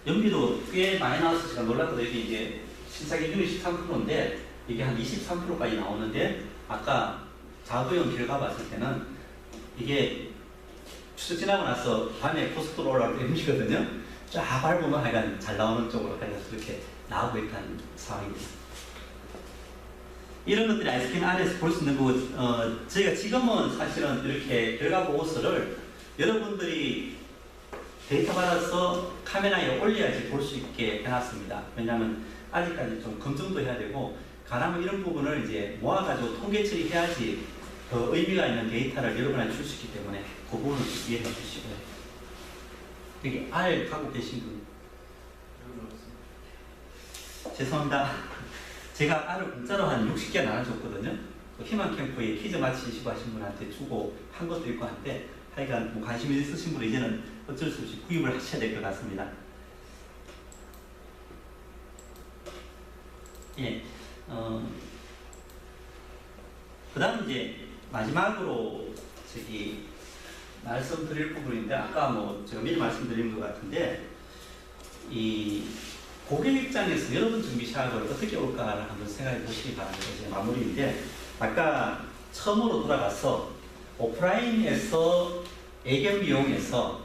연비도 꽤 많이 나와서 제가 놀랐거든요. 이게 심사 기준이 13%인데 이게 한 23%까지 나오는데 아까 자도형 결과 봤을 때는 이게 추석 지나고 나서 밤에 고속도로 올라올 때 연비거든요. 쫙 밟으면 하여간 잘 나오는 쪽으로 하여간 그렇게 나오고 있다는 상황입니다. 이런 것들이 아이스크림 안에서 볼 수 있는 거고, 저희가 지금은 사실은 이렇게 결과 보고서를 여러분들이 데이터 받아서 카메라에 올려야지 볼 수 있게 해놨습니다. 왜냐하면 아직까지 좀 검증도 해야 되고, 가능하면 이런 부분을 이제 모아가지고 통계 처리해야지 더 의미가 있는 데이터를 여러분한테 줄 수 있기 때문에 그 부분을 이해해 주시고요. 여기 R 갖고 계신 분. 죄송합니다. 제가 R을 공짜로 한 60개 나눠줬거든요. 그 희망 캠프에 퀴즈 맞히시고 하신 분한테 주고 한 것도 있고 한데, 하여간 뭐 관심 있으신 분은 이제는 어쩔 수 없이 구입을 하셔야 될 것 같습니다. 예, 그 다음 이제 마지막으로 저기 말씀드릴 부분인데, 아까 뭐 제가 미리 말씀드린 것 같은데, 이 고객 입장에서 여러분 정비 샵을 어떻게 올까를 한번 생각해 보시기 바랍니다. 이제 마무리인데, 아까 처음으로 돌아가서 오프라인에서 애견 미용에서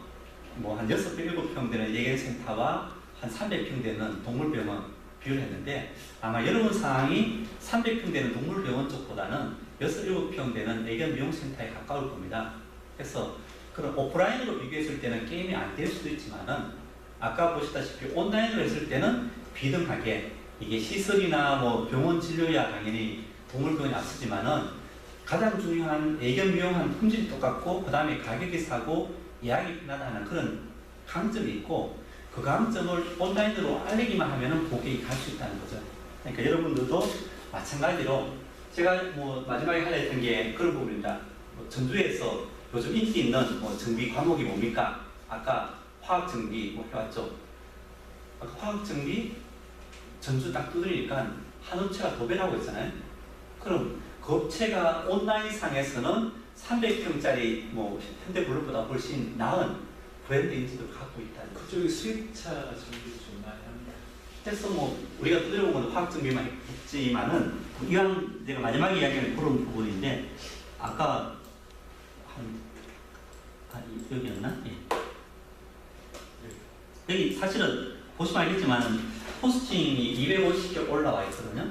뭐 한 6평, 7평 되는 애견센터와 한 300평 되는 동물병원 비교를 했는데, 아마 여러분 상황이 300평 되는 동물병원 쪽보다는 6, 7평 되는 애견 미용센터에 가까울 겁니다. 그래서 그런 오프라인으로 비교했을 때는 게임이 안 될 수도 있지만은, 아까 보시다시피 온라인으로 했을 때는 비등하게 이게 시설이나 뭐 병원 진료야 당연히 동물병원이 앞서지만은 가장 중요한 애견 미용한 품질이 똑같고, 그 다음에 가격이 싸고 예약이 편하다는 그런 강점이 있고, 그 강점을 온라인으로 알리기만 하면은 고객이 갈 수 있다는 거죠. 그러니까 여러분들도 마찬가지로 제가 뭐 마지막에 하려 했던 게 그런 부분입니다. 뭐 전주에서 요즘 인기 있는 뭐 정비 과목이 뭡니까? 아까 화학 정비 뭐 해왔죠. 아까 화학 정비 전주 딱 두드리니까 한 업체가 도배하고 있잖아요. 그럼 그 업체가 온라인 상에서는 300평짜리 뭐 현대블루보다 훨씬 나은 브랜드 인지도를 갖고 있다는 거죠. 그쪽이 수입차 정비 좀 많이 합니다. 그래서 뭐 우리가 두드려본 건 화학 정비만 했지만은, 이왕 제가 마지막에 이야기하는 그런 부분인데, 아까 여기였나? 예. 여기 사실은 보시면 알겠지만 포스팅이 250개 올라와 있거든요.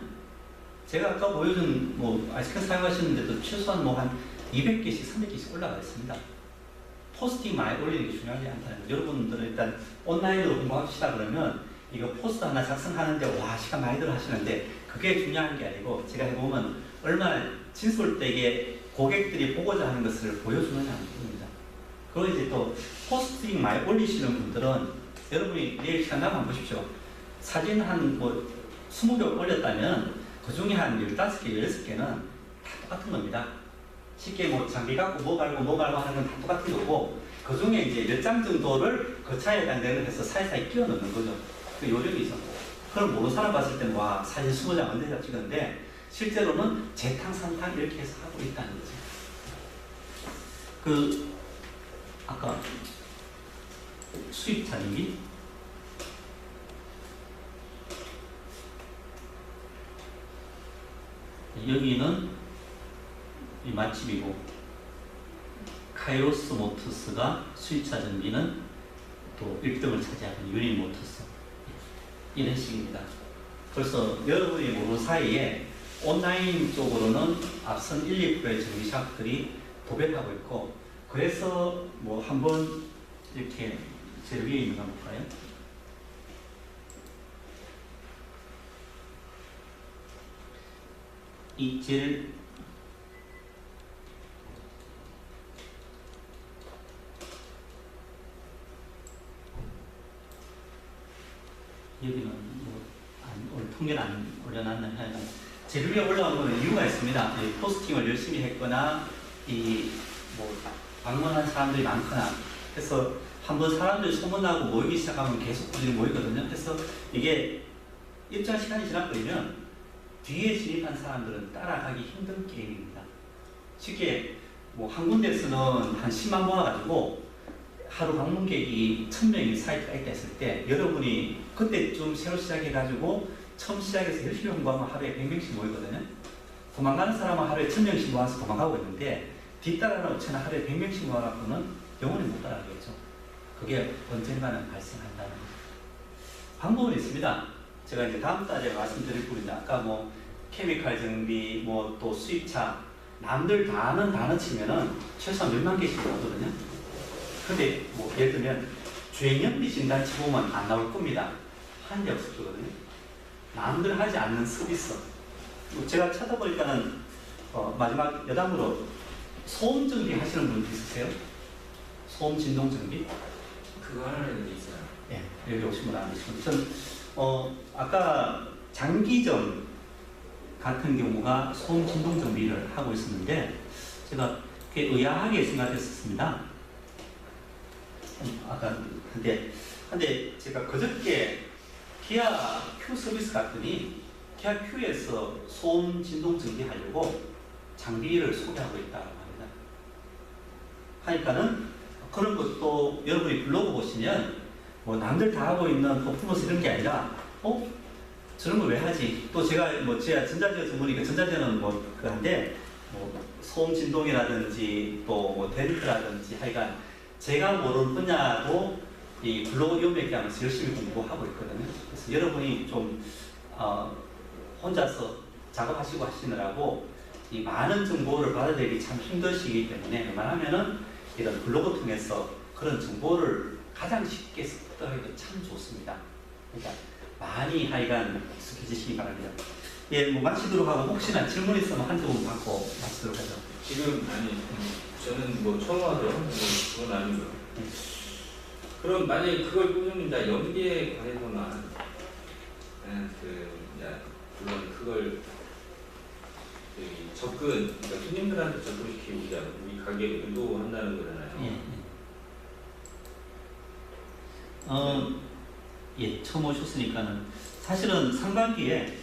제가 아까 보여준 뭐 아이스크림 사용하시는데도 최소한 뭐 한 200개씩, 300개씩 올라가 있습니다. 포스팅 많이 올리는 게 중요하지 않다는 거죠. 여러분들은 일단 온라인으로 공부합시다 그러면 이거 포스트 하나 작성하는데 와 시간 많이 들어 하시는데, 그게 중요한 게 아니고 제가 해보면 얼마나 진솔되게 고객들이 보고자 하는 것을 보여주느냐는 부분입니다. 그리고 이제 또 포스팅 많이 올리시는 분들은 여러분이 내일 시간 나면 한번 보십시오. 사진 한 뭐 20개 올렸다면 그 중에 한 15개, 16개는 다 똑같은 겁니다. 쉽게 뭐 장비 갖고 뭐 갈고 하는 건 다 똑같은 거고, 그 중에 이제 몇 장 정도를 그 차에 해당되는 해서 사이사이 끼워 넣는 거죠. 그 요령이 있었고, 그걸 모르는 사람 봤을 때는 와 사진 20장 언제 찍었는데, 실제로는 재탕, 산탕 이렇게 해서 하고 있다는 거죠. 그 아까 수입 자리기 여기는 이 맛집이고, 카이로스 모터스가 수입차 전기는 또 1등을 차지하는 유닛 모터스, 이런 식입니다. 그래서 여러분이 모르는 사이에 온라인 쪽으로는 앞선 1, 2%의 전기샵들이 도배하고 있고, 그래서 뭐 한번 이렇게 제일 위에 있는 거 한번 볼까요? 이 제일 여기는 뭐 통계를 안 올려놨나요? 하여간 제일 위에 올라온 거는 이유가 있습니다. 이 포스팅을 열심히 했거나 이 뭐 방문한 사람들이 많거나 해서 한번 사람들이 소문나고 모이기 시작하면 계속 꾸준히 모이거든요. 그래서 이게 일정 시간이 지나버리면 뒤에 진입한 사람들은 따라가기 힘든 게임입니다. 쉽게 뭐 한 군데서는 한 10만 모아가지고 하루 방문객이 1000명이 사이트가 있다 했을 때 여러분이 그때쯤 새로 시작해가지고 처음 시작해서 열심히 공부하면 하루에 100명씩 모이거든요. 도망가는 사람은 하루에 1000명씩 모아서 도망가고 있는데 뒤따라하는 업체는 하루에 100명씩 모아갖고는 영원히 못 따라가겠죠. 그게 언젠가는 발생한다는 거죠. 방법은 있습니다. 제가 이제 다음 달에 말씀드릴 뿐인데 아까 뭐 케미칼 정비, 뭐 또 수입차 남들 다 아는 단어 치면은 최소한 몇만 개씩 나오거든요. 근데 뭐 예를 들면 주행연비 진단 치보면 안 나올 겁니다. 한 대 없을 거거든요. 남들 하지 않는 서비스. 제가 찾아보니까는 마지막 여담으로 소음 정비 하시는 분 있으세요? 소음 진동 정비? 그거 하는 데 있어요. 예, 여기 오신 분 안 계시고 전 아까 장기전 같은 경우가 소음 진동 정비를 하고 있었는데 제가 꽤 의아하게 생각했었습니다. 아까 근데 제가 그저께 기아 Q 서비스 갔더니 기아 Q에서 소음 진동 정비 하려고 장비를 소개하고 있다고 합니다. 하니까는 그런 것도 여러분이 블로그 보시면 뭐 남들 다 하고 있는 퍼포먼스 이런 게 아니라 저런 거 왜 하지? 또 제가 제가 전자제어 전문이니까 전자제어는 그런데 소음 진동이라든지 또 뭐 덴트라든지 하여간 제가 모르는 분야도 이 블로그 요맥에 하면서 열심히 공부하고 있거든요. 그래서 여러분이 좀 혼자서 작업하시고 하시느라고 이 많은 정보를 받아들이기 참 힘드시기 때문에 웬만하면은 이런 블로그 통해서 그런 정보를 가장 쉽게 습득하기도 참 좋습니다. 그러니까 많이 하여간 익숙해지시기 바랍니다. 예, 마치도록 하고 혹시나 질문 있으면 한두 분 받고 마치도록 하죠. 지금 저는 뭐 처음 하죠. 그건 아니고. 그럼 만약에 그걸 꾸준히 연기에 관해서만 물론 그걸 그러니까 손님들한테 접근시키고자 우리 가게를 유도한다는 거잖아요. 예, 처음 오셨으니까는 사실은 상반기에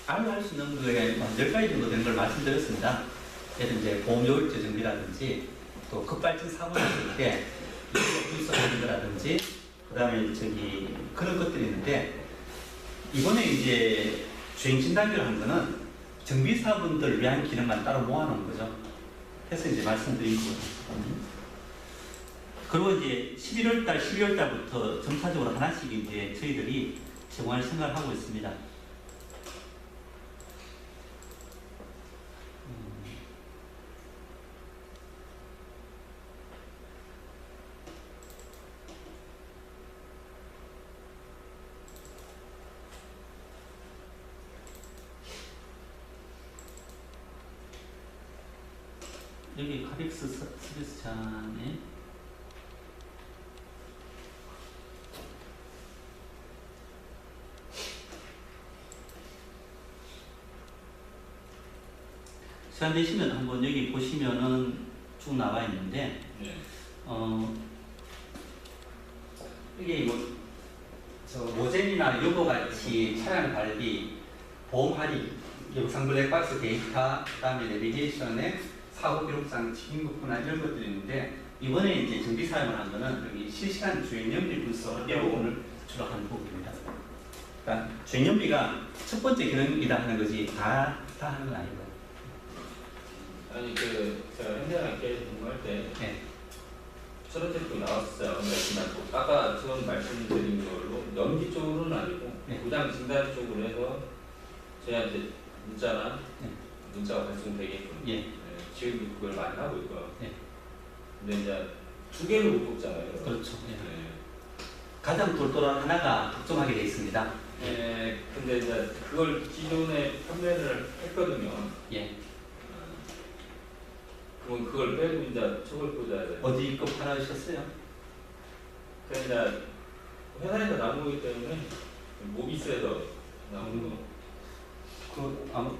알로 할 수 있는 거에 10가지 정도 되는 걸 말씀드렸습니다. 예를 이제 보험요율제 정비라든지 또 급발진 사고 났을 때 분석하는 거라든지 그 다음에 그런 것들이 있는데 이번에 이제 주행 진단기를 한 거는 정비사분들 위한 기능만 따로 모아놓은 거죠. 그래서 이제 말씀드린 거거든요. 그리고 이제 11월달, 12월달부터 점차적으로 하나씩 이제 저희들이 제공할 생각을 하고 있습니다. 여기 카빅스 서비스장에 시간 되시면 한번 여기 보시면은 쭉 나와 있는데 이게 모젠이나 요거 같이 차량 관리, 보험 할인, 영상 블랙박스 데이터, 그다음에 내비게이션에 사고 기록상 지kim급분나 이런 것들이 있는데 이번에 이제 정비 사용을 한 거는 여기 실시간 주행연비 분석으로 오늘 주로 하는 부분입니다. 그러니까 주행연비가 첫 번째 기능이다 하는 거지 다 하는 건 아니고. 아니 제가 현대학교에 근무할 때 서로 테스트 나왔어요. 근데 아까 처음 말씀드린 걸로 연기 쪽으로는 아니고 부당 진단 쪽으로 해서 저희한테 문자가 발송되게끔 지금 그걸 많이 하고 있고요. 근데 이제 두 개를 못 뽑잖아요. 그렇죠. 가장 똘똘한 하나가 독점하게 되어 있습니다. 근데 이제 그걸 기존에 판매를 했거든요. 그럼 그걸 빼고 이제 저걸 꽂아야 돼요. 어디 거 팔아주셨어요? 그러니까 회사에서 나온 거기 때문에 모비스에서 나온 거.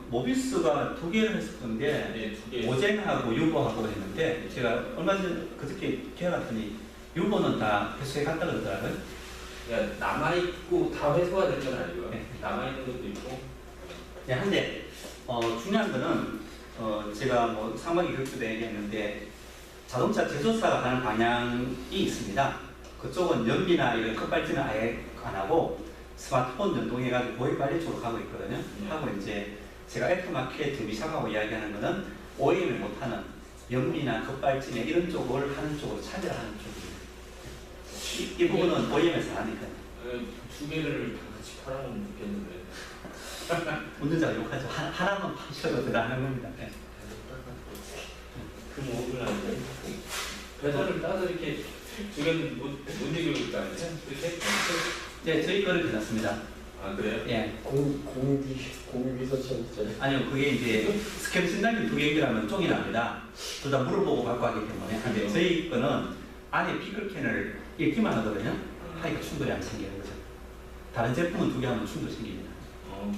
모비스가 두 개를 했을 건데 두 개. 오젠하고 유보하고 했는데 제가 얼마 전에 그저께 기억했더니 유보는 다 회수해 갔다 그러더라고요. 그러니까 남아있고 다 회수가 된 건 아니고요. 남아있는 것도 있고. 한데 중요한 거는 제가 상반기 교육도 얘기했는데 자동차 제조사가 가는 방향이 있습니다. 그쪽은 연비나 이런 급발진은 아예 안 하고 스마트폰 연동해가지고 고객 관리 쪽으로 가고 있거든요. 하고 이제 제가 애플마켓 정비샵하고 이야기하는 거는 OEM을 못하는 연비나 급발진에 이런 쪽을 하는 쪽으로 차별하는 쪽이에요. 이 부분은 OEM에서 하니까요. 두 개를 다 같이 팔아보면 좋겠는데. 운전자가 욕하죠. 하나만 파셔도 대단한 겁니다. 네. 그 목을 하는데 배달을 따서 이렇게 두 개는 못 이길 거 아니에요? 그렇게? 네, 저희 거를 드렸습니다. 아 그래요? 예. 공유비서처럼 있잖아요. 아니요, 그게 이제 스캔 진단기 두 개라면 쪽이 납니다. 둘 다 물어보고 갖고 하기 때문에. 근데 저희 거는 안에 피클캔을 읽기만 하거든요. 하니까 충돌이 안 생기는 거죠. 다른 제품은 두 개 하면 충돌 생깁니다. 그럼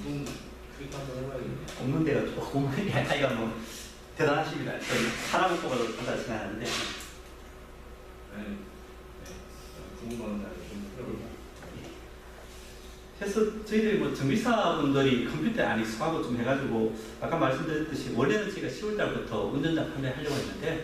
그렇게 한번 해봐야겠네. 없는 데가 조금 하기가 뭐 대단하십니다. 저희 하나만 뽑아도 한다 생각하는데. 네. 궁금한 사람 좀 풀어볼까? 그래서 저희들이 뭐 정비사분들이 컴퓨터에 안 익숙하고 좀 해가지고 아까 말씀드렸듯이 원래는 제가 10월달부터 운전자 판매하려고 했는데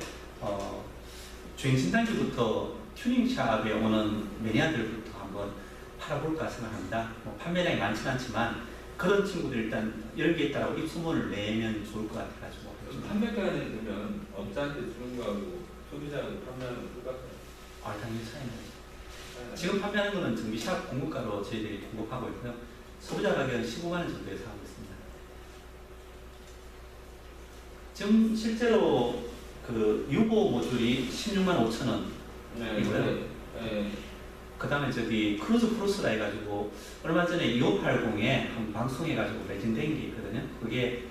주행진단기부터 튜닝샵에 오는 매니아들부터 한번 팔아볼까 생각합니다. 뭐 판매량이 많지는 않지만 그런 친구들 일단 이런 게 있다라고 입소문을 내면 좋을 것 같아가지고. 판매가는 그러면 업자한테 주는 거하고 소비자하고 판매하는 거 똑같아요? 아, 당연히 차이나죠. 지금 판매하는 거는 정비샵 공급가로 저희들이 공급하고 있고요. 소비자 가격은 15만 원 정도에서 하고 있습니다. 지금 실제로 그 유보 모듈이 16만 5천 원. 이거요? 네. 그 다음에 저기 크루즈 프로스라 해가지고 얼마 전에 2580에 한 방송해가지고 매진된 게 있거든요. 그게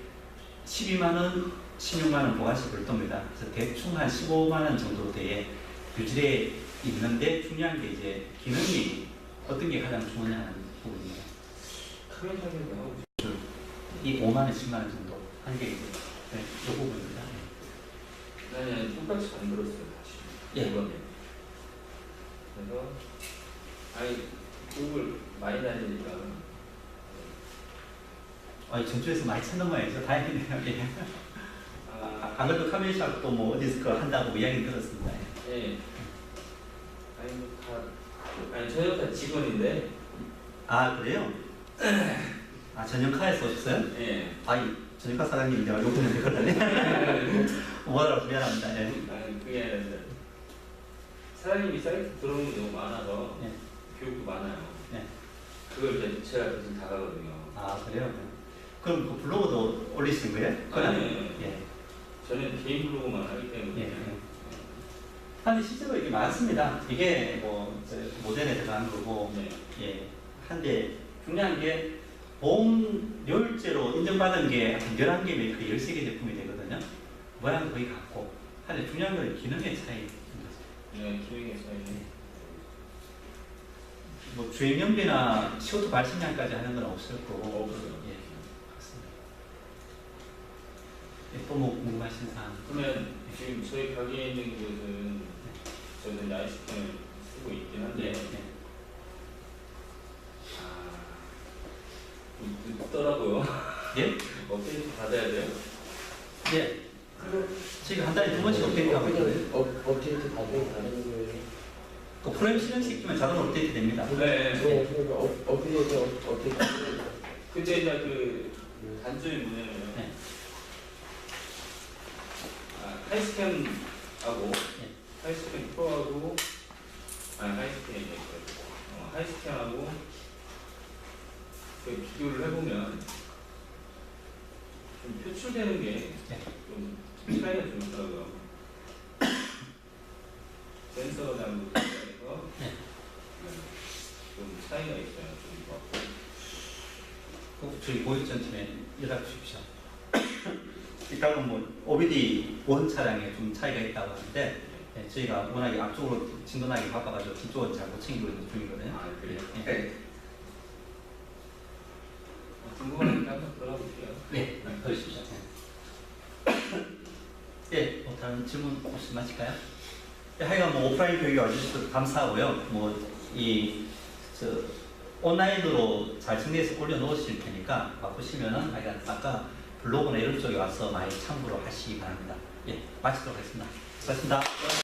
12만 원, 16만 원 보관시 별도입니다. 그래서 대충 한 15만 원 정도 대에 유지에 있는데 중요한 게 이제 기능이 어떤 게 가장 좋으냐 하는 부분입니다. 카메라 설명도 하고 싶어요. 이 5만 원, 10만 원 정도 한 게 이제 네, 이 부분입니다. 아니 똑같이 만들었어요 다시. 예. 이번에. 그래서 아니 구글 많이 다니니까. 전주에서 많이 찾는 모양이죠. 다행이네요. 예. 안 그래도 카메라샵도 뭐 어디서 그걸 한다고 이야기 들었습니다. 예. 아니 아니 저희가 직원인데. 아, 그래요? 아, 전용카에서 오셨어요? 예. 아니, 전용카 사장님 내가 욕하는 데 걸렸네. 뭐라고 미안합니다. 예. 아니 그게 아니라 사장님이 사이트 들어오는 게 너무 많아서 예. 교육도 많아요. 예. 그걸 이제 제가 계속 다가거든요. 아, 그래요? 그럼 그 블로그도 올리신 거예요? 아니, 예. 저는 개인 블로그만 하기 때문에. 예. 근데 실제로 이게 많습니다. 이게 뭐 모델에 들어간 거고, 네. 예. 한데 중요한 게 보험료율제로 인정받은 게 한 11개 메이커 13개 제품이 되거든요. 모양은 거의 같고. 한데 중요한 건 기능의 차이인 거죠. 네, 기능의 차이. 뭐 주행연비나 CO2 발생량까지 하는 건 없을 거고. 없어요. 예. 그렇습니다. 예, 또 뭐 궁금하신 사항? 그러면 지금 저희 가게에 있는 곳은 저는 아이스크림을 쓰고 있긴 한데 예. 늦더라고요. 예? 업데이트 받아야 돼요? 예. 지금 한 달에 2번씩 업데이트하고 있거든요. 업데이트 받으면 다른 거예요. 그 프로그램 실행시키면 자동으로 업데이트 됩니다. 네. 그러니까 업데이트 근데 이제 그 단점이 뭐냐면 네. 하이스캔하고 네. 하이스캔 프로하고 하이스캔이 하이스캔하고 그 비교를 해보면 좀 표출되는 게 좀 차이가 좀 있더라고요. 센서 장도 해서 네. 좀 차이가 있어요. 좀 같고. 꼭 저희 고객전팀에 연락 주십시오. 일단은 뭐 OBD 원 차량에 좀 차이가 있다고 하는데 네, 저희가 워낙에 앞쪽으로 진동하게 바꿔가지고 뒤쪽은 잘 못 챙기고 있는 중이거든요. 아 그래요? 네. 궁금하니까 한번 들어가 볼게요. 네, 그러십시오. 네, 뭐 다른 질문 혹시 마실까요? 네, 하여간 뭐 오프라인 교육에 와주셔서 감사하고요. 온라인으로 잘 정리해서 올려놓으실 테니까 바쁘시면은 하여간 아까 블로그나 이런 쪽에 와서 많이 참고를 하시기 바랍니다. 예, 마치도록 하겠습니다. 고맙습니다.